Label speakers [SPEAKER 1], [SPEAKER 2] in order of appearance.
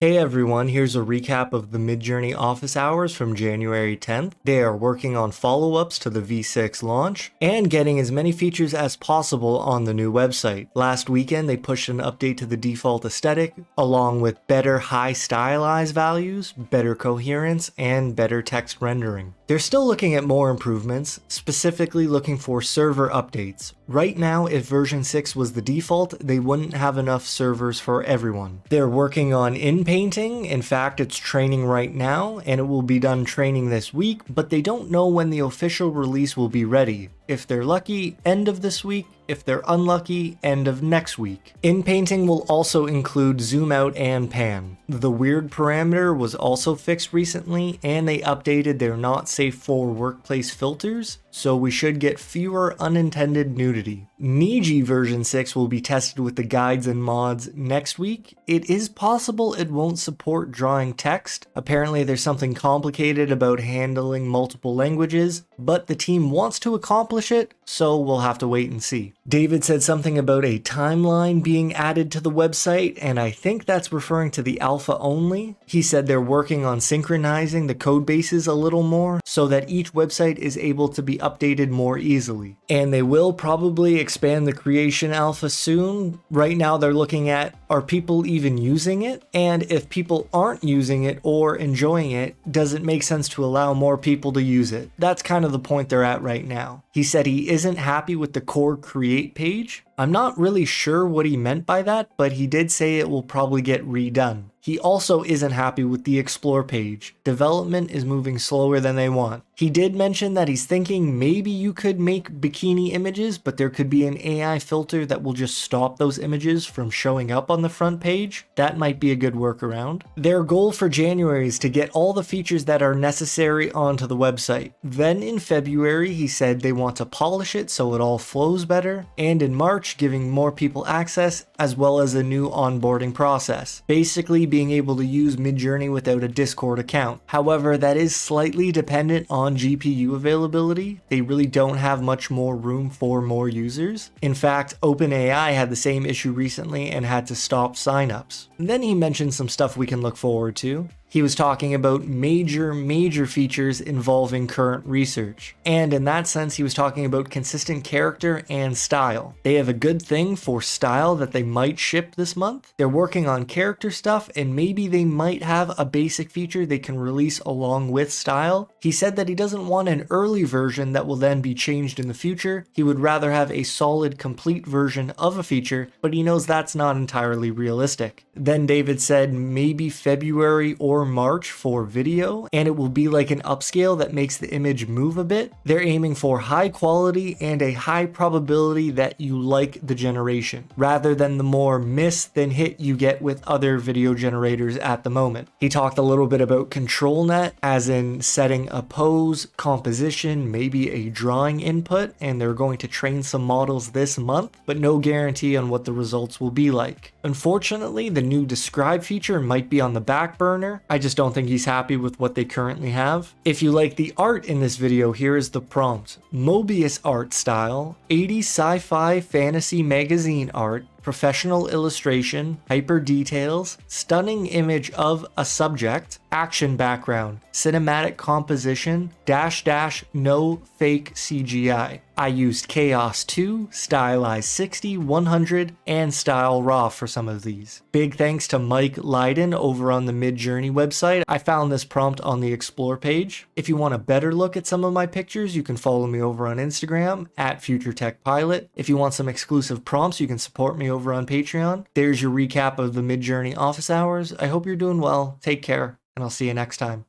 [SPEAKER 1] Hey everyone, here's a recap of the Midjourney office hours from January 10th. They are working on follow-ups to the V6 launch and getting as many features as possible on the new website. Last weekend, they pushed an update to the default aesthetic, along with better high stylized values, better coherence, and better text rendering. They're still looking at more improvements, specifically looking for server updates. Right now, if version 6 was the default, they wouldn't have enough servers for everyone. They're working on in-painting. In fact, it's training right now, and it will be done training this week, but they don't know when the official release will be ready. If they're lucky, end of this week. If they're unlucky, end of next week. In-painting will also include zoom out and pan. The weird parameter was also fixed recently, and they updated their not safe for workplace filters, so we should get fewer unintended nudity. Niji version 6 will be tested with the guides and mods next week. It is possible it won't support drawing text. Apparently there's something complicated about handling multiple languages, but the team wants to accomplish it, so we'll have to wait and see. David said something about a timeline being added to the website, and I think that's referring to the alpha only. He said they're working on synchronizing the code bases a little more so that each website is able to be updated more easily. And they will probably expand the creation alpha soon. Right now they're looking at, are people even using it? And if people aren't using it or enjoying it, does it make sense to allow more people to use it? That's kind of the point they're at right now. He said he isn't happy with the core create page. I'm not really sure what he meant by that, but he did say it will probably get redone. He also isn't happy with the explore page. Development is moving slower than they want. He did mention that he's thinking maybe you could make bikini images, but there could be an AI filter that will just stop those images from showing up on the front page. That might be a good workaround. Their goal for January is to get all the features that are necessary onto the website. Then in February, he said they want to polish it so it all flows better, and in March, giving more people access as well as a new onboarding process. Basically being able to use Midjourney without a Discord account. However, that is slightly dependent on GPU availability. They really don't have much more room for more users. In fact, OpenAI had the same issue recently and had to stop signups. And then he mentioned some stuff we can look forward to. He was talking about major features involving current research. And in that sense, he was talking about consistent character and style. They have a good thing for style that they might ship this month. They're working on character stuff, and maybe they might have a basic feature they can release along with style. He said that he doesn't want an early version that will then be changed in the future. He would rather have a solid, complete version of a feature, but he knows that's not entirely realistic. Then David said maybe February or March for video, and it will be like an upscale that makes the image move a bit. They're aiming for high quality and a high probability that you like the generation, rather than the more miss than hit you get with other video generators at the moment. He talked a little bit about control net, as in setting a pose, composition, maybe a drawing input, and they're going to train some models this month, but no guarantee on what the results will be like. Unfortunately, the new describe feature might be on the back burner. I just don't think he's happy with what they currently have. If you like the art in this video, here is the prompt. Moebius art style, 80s sci-fi fantasy magazine art, professional illustration, hyper details, stunning image of a subject, action background, cinematic composition, -- no fake CGI. I used Chaos 2, Stylized 60, 100, and Style Raw for some of these. Big thanks to MikeLyden over on the Midjourney website. I found this prompt on the Explore page. If you want a better look at some of my pictures, you can follow me over on Instagram at FutureTechPilot. If you want some exclusive prompts, you can support me over on Patreon. There's your recap of the Midjourney office hours. I hope you're doing well. Take care, and I'll see you next time.